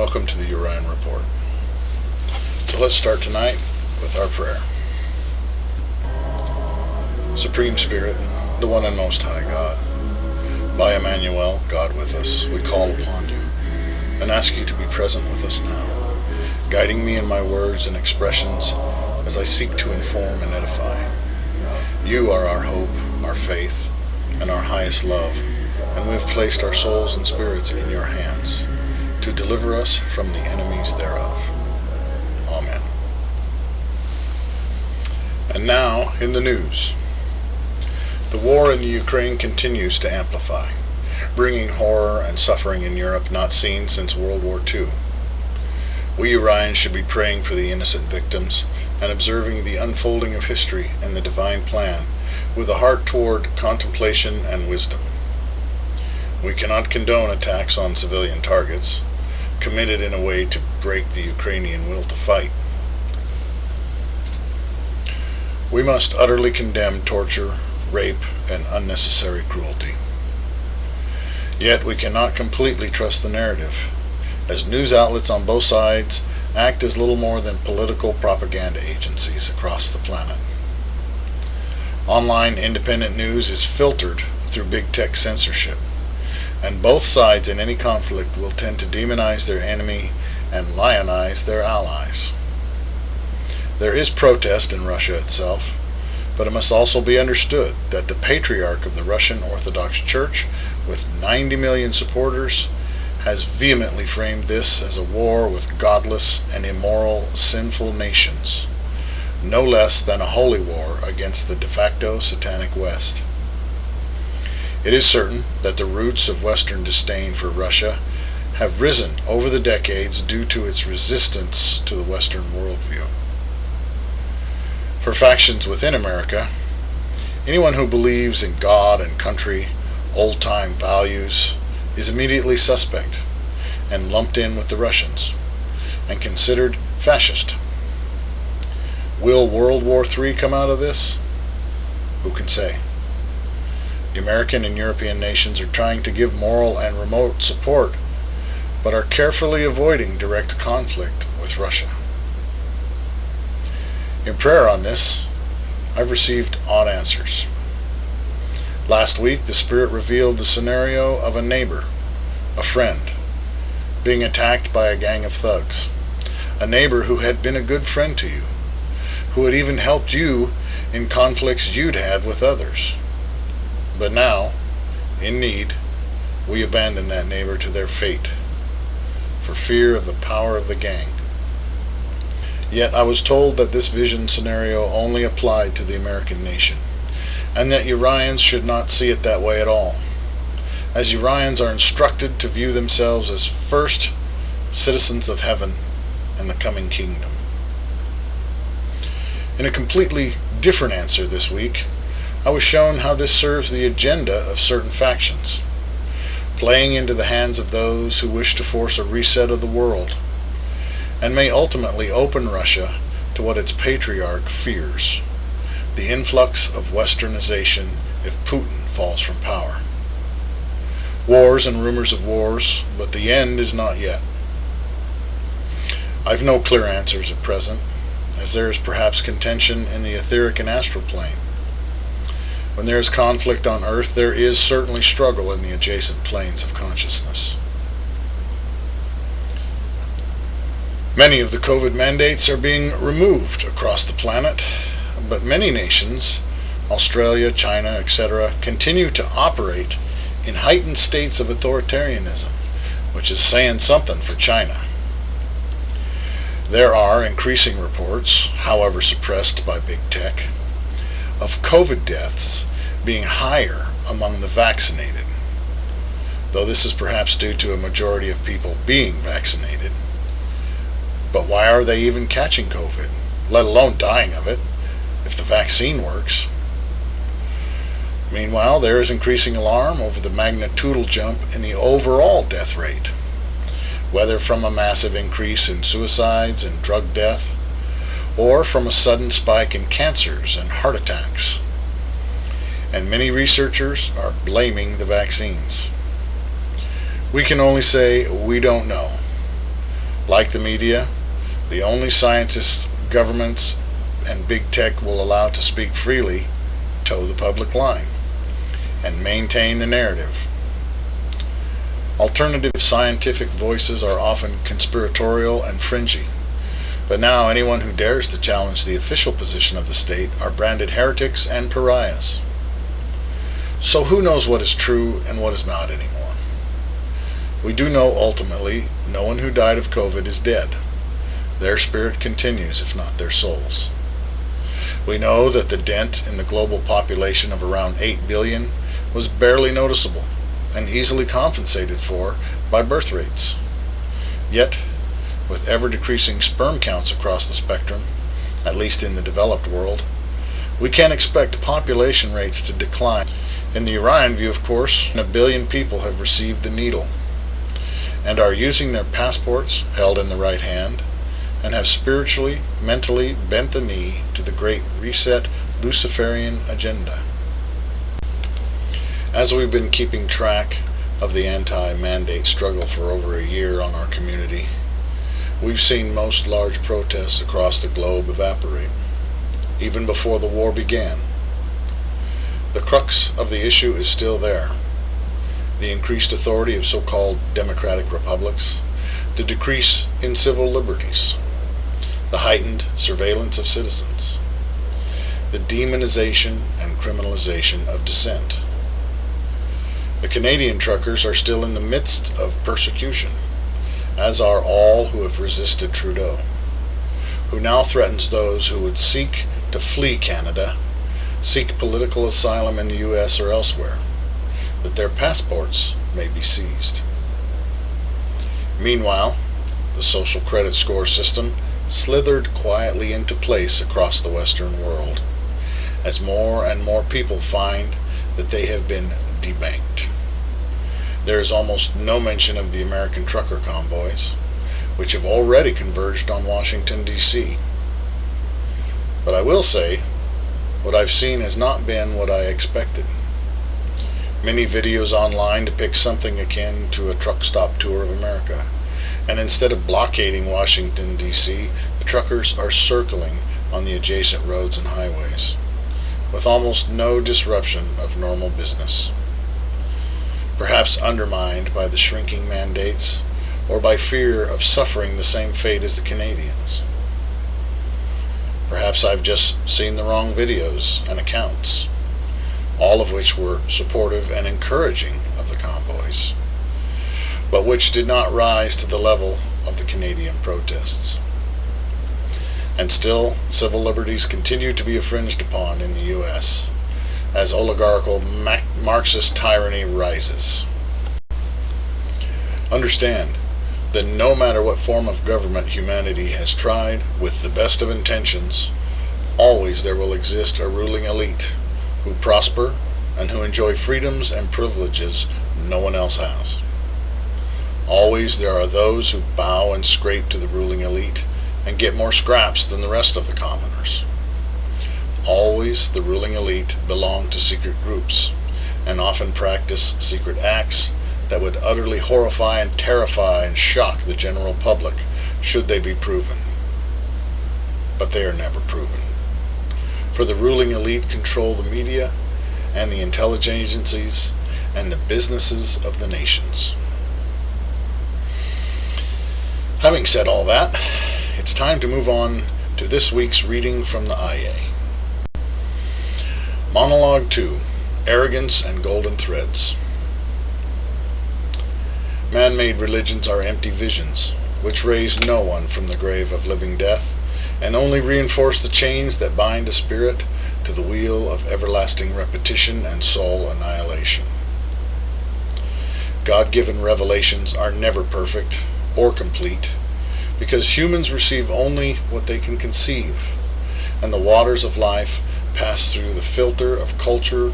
Welcome to the Urian Report. So let's start tonight with our prayer. Supreme Spirit, the one and most high God, by Emmanuel, God with us, we call upon you and ask you to be present with us now, guiding me in my words and expressions as I seek to inform and edify. You are our hope, our faith, and our highest love, and we have placed our souls and spirits in your hands to deliver us from the enemies thereof. Amen. And now, in the news. The war in the Ukraine continues to amplify, bringing horror and suffering in Europe not seen since World War II. We Urians should be praying for the innocent victims and observing the unfolding of history and the divine plan with a heart toward contemplation and wisdom. We cannot condone attacks on civilian targets, committed in a way to break the Ukrainian will to fight. We must utterly condemn torture, rape, and unnecessary cruelty. Yet we cannot completely trust the narrative, as news outlets on both sides act as little more than political propaganda agencies across the planet. Online independent news is filtered through big tech censorship, and both sides in any conflict will tend to demonize their enemy and lionize their allies. There is protest in Russia itself, but it must also be understood that the patriarch of the Russian Orthodox Church, with 90 million supporters, has vehemently framed this as a war with godless and immoral, sinful nations, no less than a holy war against the de facto satanic West. It is certain that the roots of Western disdain for Russia have risen over the decades due to its resistance to the Western worldview. For factions within America, anyone who believes in God and country, old-time values, is immediately suspect and lumped in with the Russians and considered fascist. Will World War III come out of this? Who can say? The American and European nations are trying to give moral and remote support, but are carefully avoiding direct conflict with Russia. In prayer on this, I've received odd answers. Last week, the Spirit revealed the scenario of a neighbor, a friend, being attacked by a gang of thugs. A neighbor who had been a good friend to you, who had even helped you in conflicts you'd had with others. But now, in need, we abandon that neighbor to their fate, for fear of the power of the gang. Yet I was told that this vision scenario only applied to the American nation, and that Urians should not see it that way at all, as Urians are instructed to view themselves as first citizens of heaven and the coming kingdom. In a completely different answer this week, I was shown how this serves the agenda of certain factions, playing into the hands of those who wish to force a reset of the world, and may ultimately open Russia to what its patriarch fears, the influx of westernization if Putin falls from power. Wars and rumors of wars, but the end is not yet. I've no clear answers at present, as there is perhaps contention in the etheric and astral plane. When there is conflict on Earth, there is certainly struggle in the adjacent planes of consciousness. Many of the COVID mandates are being removed across the planet, but many nations, Australia, China, etc., continue to operate in heightened states of authoritarianism, which is saying something for China. There are increasing reports, however suppressed by big tech, of COVID deaths being higher among the vaccinated, though this is perhaps due to a majority of people being vaccinated. But why are they even catching COVID, let alone dying of it, if the vaccine works? Meanwhile, there is increasing alarm over the magnitudinal jump in the overall death rate, whether from a massive increase in suicides and drug death, or from a sudden spike in cancers and heart attacks. And many researchers are blaming the vaccines. We can only say we don't know. Like the media, the only scientists, governments, and big tech will allow to speak freely toe the public line and maintain the narrative. Alternative scientific voices are often conspiratorial and fringy, but now anyone who dares to challenge the official position of the state are branded heretics and pariahs. So who knows what is true and what is not anymore? We do know ultimately no one who died of COVID is dead. Their spirit continues, if not their souls. We know that the dent in the global population of around 8 billion was barely noticeable and easily compensated for by birth rates. Yet, with ever-decreasing sperm counts across the spectrum, at least in the developed world, we can expect population rates to decline. In the Orion view, of course, 1 billion people have received the needle and are using their passports held in the right hand and have spiritually, mentally bent the knee to the great reset Luciferian agenda. As we've been keeping track of the anti-mandate struggle for over a year on our community, we've seen most large protests across the globe evaporate, even before the war began. The crux of the issue is still there. The increased authority of so-called democratic republics, the decrease in civil liberties, the heightened surveillance of citizens, the demonization and criminalization of dissent. The Canadian truckers are still in the midst of persecution, as are all who have resisted Trudeau, who now threatens those who would seek to flee Canada, seek political asylum in the U.S. or elsewhere, that their passports may be seized. Meanwhile, the social credit score system slithered quietly into place across the Western world, as more and more people find that they have been debanked. There is almost no mention of the American trucker convoys, which have already converged on Washington, D.C. But I will say, what I've seen has not been what I expected. Many videos online depict something akin to a truck stop tour of America, and instead of blockading Washington, D.C., the truckers are circling on the adjacent roads and highways, with almost no disruption of normal business. Perhaps undermined by the shrinking mandates, or by fear of suffering the same fate as the Canadians. Perhaps I've just seen the wrong videos and accounts, all of which were supportive and encouraging of the convoys, but which did not rise to the level of the Canadian protests. And still, civil liberties continue to be infringed upon in the U.S., as oligarchical Marxist tyranny rises. Understand that no matter what form of government humanity has tried, with the best of intentions, always there will exist a ruling elite who prosper and who enjoy freedoms and privileges no one else has. Always there are those who bow and scrape to the ruling elite and get more scraps than the rest of the commoners. Always the ruling elite belong to secret groups and often practice secret acts that would utterly horrify and terrify and shock the general public should they be proven. But they are never proven. For the ruling elite control the media and the intelligence agencies and the businesses of the nations. Having said all that, it's time to move on to this week's reading from the Ahyeh. Monologue 2, Arrogance and Golden Threads. Man-made religions are empty visions, which raise no one from the grave of living death, and only reinforce the chains that bind a spirit to the wheel of everlasting repetition and soul annihilation. God-given revelations are never perfect or complete, because humans receive only what they can conceive, and the waters of life pass through the filter of culture,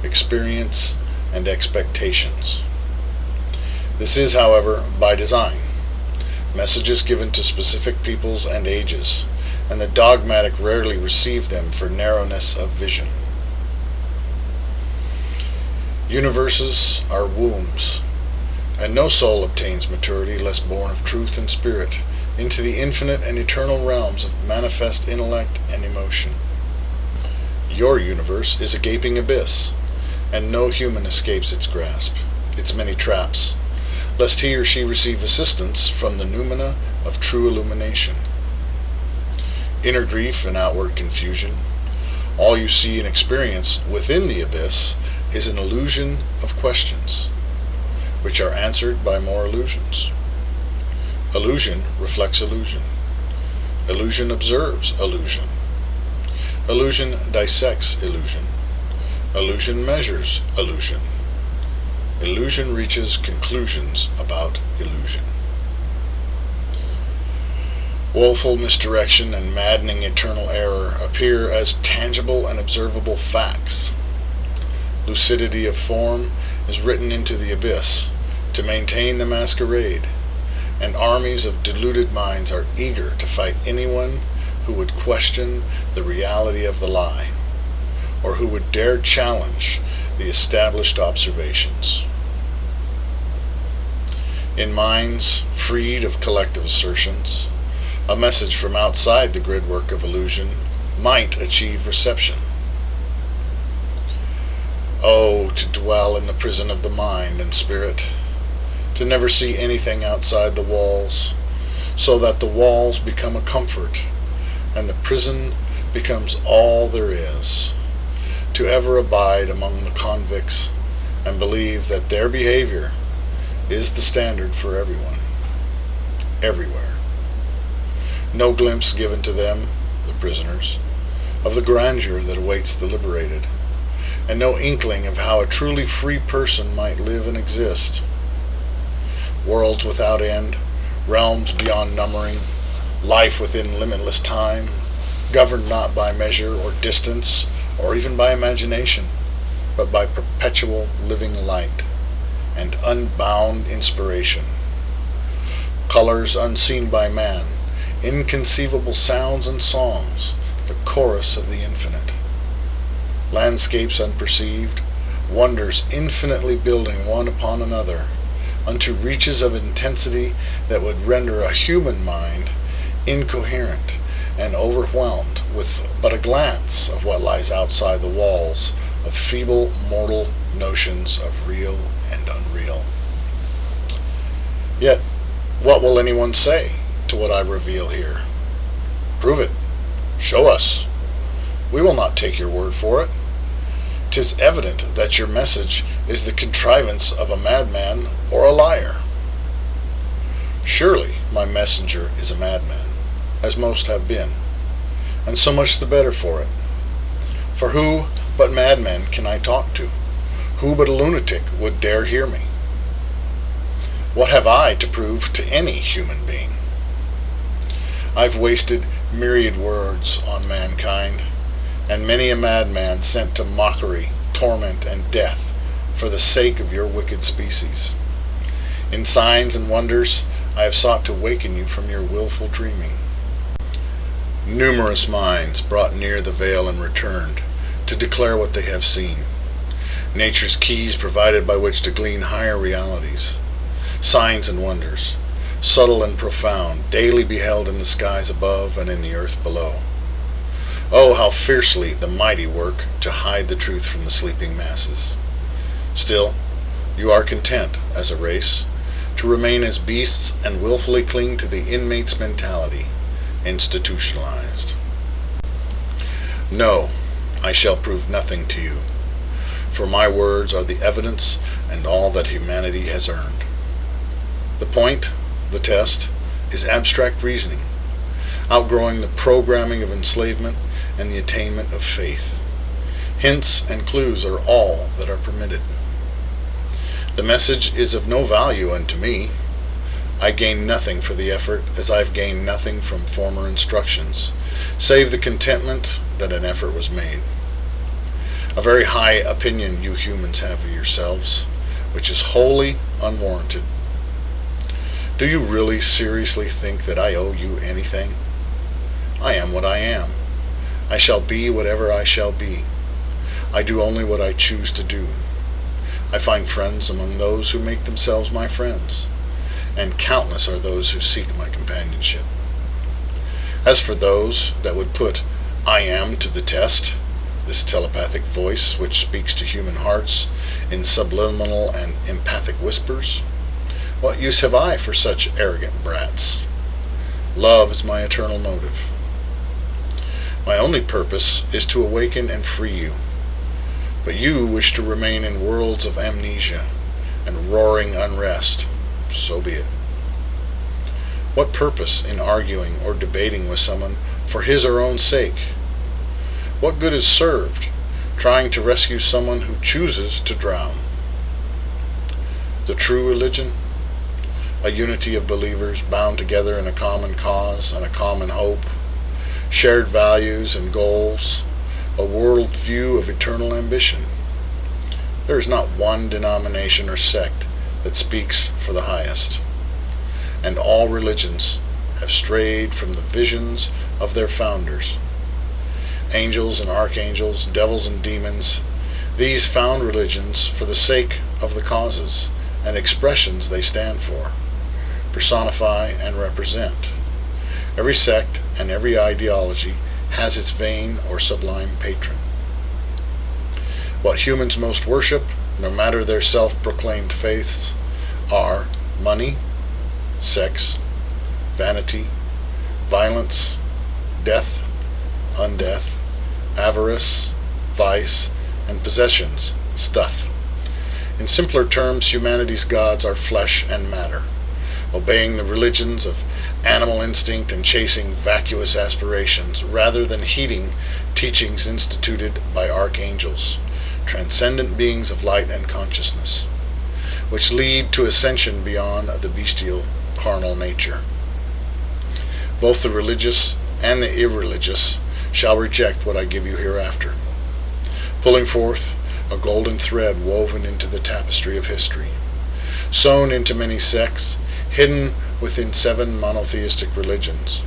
experience, and expectations. This is, however, by design. Messages given to specific peoples and ages, and the dogmatic rarely receive them for narrowness of vision. Universes are wombs, And no soul obtains maturity less born of truth and spirit into the infinite and eternal realms of manifest intellect and emotion. Your universe is a gaping abyss, and no human escapes its grasp, its many traps, lest he or she receive assistance from the noumena of true illumination. Inner grief and outward confusion, all you see and experience within the abyss is an illusion of questions, which are answered by more illusions. Illusion reflects illusion. Illusion observes illusion. Illusion dissects illusion. Illusion measures illusion. Illusion reaches conclusions about illusion. Woeful misdirection and maddening eternal error appear as tangible and observable facts. Lucidity of form is written into the abyss to maintain the masquerade, and armies of deluded minds are eager to fight anyone who would question the reality of the lie, or who would dare challenge the established observations. In minds freed of collective assertions, a message from outside the gridwork of illusion might achieve reception. Oh, to dwell in the prison of the mind and spirit, to never see anything outside the walls, so that the walls become a comfort, and the prison becomes all there is, to ever abide among the convicts and believe that their behavior is the standard for everyone, everywhere. No glimpse given to them, the prisoners, of the grandeur that awaits the liberated, and no inkling of how a truly free person might live and exist. Worlds without end, realms beyond numbering, life within limitless time, governed not by measure or distance, or even by imagination, but by perpetual living light and unbound inspiration. Colors unseen by man, inconceivable sounds and songs, the chorus of the infinite. Landscapes unperceived, wonders infinitely building one upon another, unto reaches of intensity that would render a human mind incoherent and overwhelmed with but a glance of what lies outside the walls of feeble mortal notions of real and unreal. Yet, what will anyone say to what I reveal here? Prove it. Show us. We will not take your word for it. 'Tis evident that your message is the contrivance of a madman or a liar. Surely my messenger is a madman, as most have been, and so much the better for it. For who but madmen can I talk to? Who but a lunatic would dare hear me? What have I to prove to any human being? I've wasted myriad words on mankind, and many a madman sent to mockery, torment, and death for the sake of your wicked species. In signs and wonders, I have sought to waken you from your willful dreaming. Numerous minds brought near the veil and returned to declare what they have seen. Nature's keys provided by which to glean higher realities. Signs and wonders, subtle and profound, daily beheld in the skies above and in the earth below. Oh, how fiercely the mighty work to hide the truth from the sleeping masses. Still, you are content, as a race, to remain as beasts and willfully cling to the inmate's mentality, institutionalized. No, I shall prove nothing to you, for my words are the evidence and all that humanity has earned. The point, the test, is abstract reasoning, outgrowing the programming of enslavement and the attainment of faith. Hints and clues are all that are permitted. The message is of no value unto me. I gain nothing for the effort, as I've gained nothing from former instructions, save the contentment that an effort was made. A very high opinion you humans have of yourselves, which is wholly unwarranted. Do you really seriously think that I owe you anything? I am what I am. I shall be whatever I shall be. I do only what I choose to do. I find friends among those who make themselves my friends, and countless are those who seek my companionship. As for those that would put I am to the test, this telepathic voice which speaks to human hearts in subliminal and empathic whispers, what use have I for such arrogant brats? Love is my eternal motive. My only purpose is to awaken and free you, but you wish to remain in worlds of amnesia and roaring unrest. So be it. What purpose in arguing or debating with someone for his or own sake? What good is served trying to rescue someone who chooses to drown? The true religion, a unity of believers bound together in a common cause and a common hope, shared values and goals, a world view of eternal ambition. There is not one denomination or sect that speaks for the highest, and all religions have strayed from the visions of their founders. Angels and archangels, devils and demons, these found religions for the sake of the causes and expressions they stand for, personify and represent. Every sect and every ideology has its vain or sublime patron. What humans most worship, no matter their self-proclaimed faiths, are money, sex, vanity, violence, death, undeath, avarice, vice, and possessions, stuff. In simpler terms, humanity's gods are flesh and matter, obeying the religions of animal instinct and chasing vacuous aspirations rather than heeding teachings instituted by archangels, transcendent beings of light and consciousness, which lead to ascension beyond the bestial carnal nature. Both the religious and the irreligious shall reject what I give you hereafter, pulling forth a golden thread woven into the tapestry of history, sewn into many sects, hidden within 7 monotheistic religions,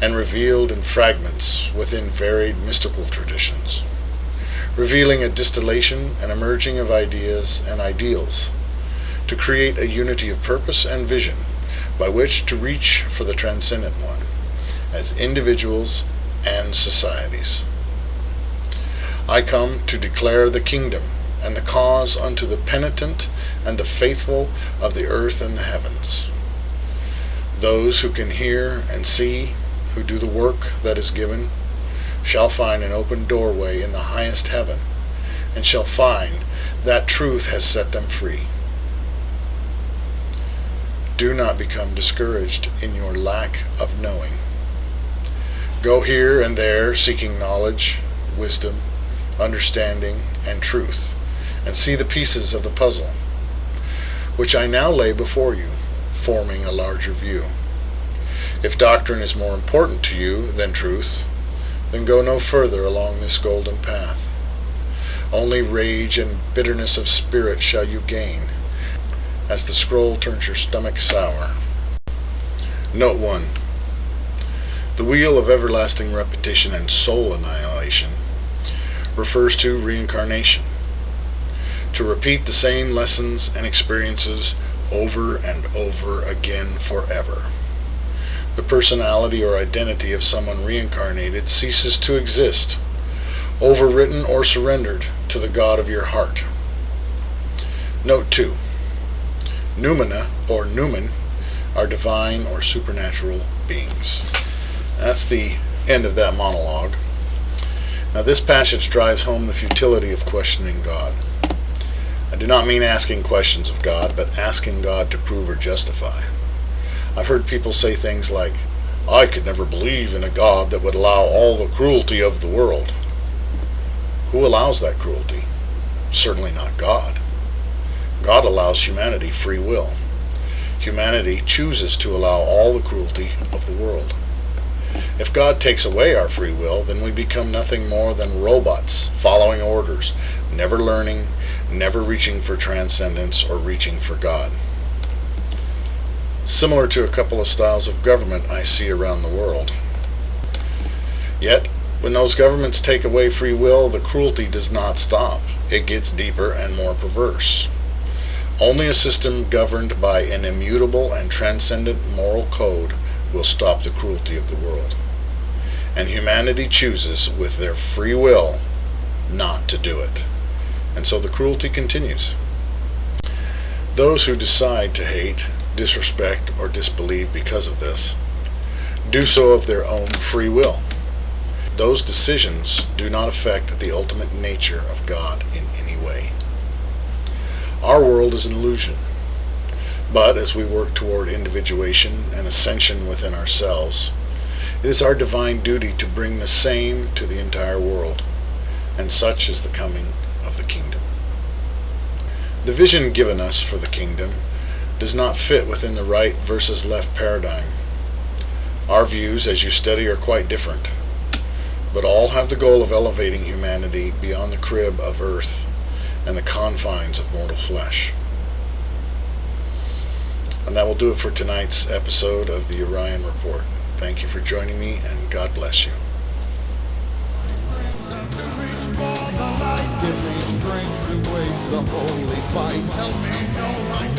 and revealed in fragments within varied mystical traditions, revealing a distillation and emerging of ideas and ideals, to create a unity of purpose and vision by which to reach for the transcendent one, as individuals and societies. I come to declare the kingdom and the cause unto the penitent and the faithful of the earth and the heavens. Those who can hear and see, who do the work that is given, shall find an open doorway in the highest heaven, and shall find that truth has set them free. Do not become discouraged in your lack of knowing. Go here and there seeking knowledge, wisdom, understanding, and truth, and see the pieces of the puzzle, which I now lay before you, forming a larger view. If doctrine is more important to you than truth, then go no further along this golden path. Only rage and bitterness of spirit shall you gain, as the scroll turns your stomach sour. Note 1. The wheel of everlasting repetition and soul annihilation refers to reincarnation, to repeat the same lessons and experiences over and over again forever. The personality or identity of someone reincarnated ceases to exist, overwritten or surrendered to the God of your heart. Note 2. Noumena or Numen are divine or supernatural beings. That's the end of that monologue. Now this passage drives home the futility of questioning God. I do not mean asking questions of God, but asking God to prove or justify. I've heard people say things like, I could never believe in a God that would allow all the cruelty of the world. Who allows that cruelty? Certainly not God. God allows humanity free will. Humanity chooses to allow all the cruelty of the world. If God takes away our free will, then we become nothing more than robots, following orders, never learning, never reaching for transcendence or reaching for God. Similar to a couple of styles of government I see around the world. Yet, When those governments take away free will, the cruelty does not stop. It gets deeper and more perverse. Only a system governed by an immutable and transcendent moral code will stop the cruelty of the world. And humanity chooses, with their free will, not to do it. And so the cruelty continues. Those who decide to hate, disrespect, or disbelieve because of this do so of their own free will. Those decisions do not affect the ultimate nature of God in any way. Our world is an illusion, but as we work toward individuation and ascension within ourselves, it is our divine duty to bring the same to the entire world, and such is the coming of the kingdom. The vision given us for the kingdom does not fit within the right versus left paradigm. Our views, as you study, are quite different, but all have the goal of elevating humanity beyond the crib of earth and the confines of mortal flesh. And that will do it for tonight's episode of the Orion Report. Thank you for joining me, and God bless you. The holy fight. Help me know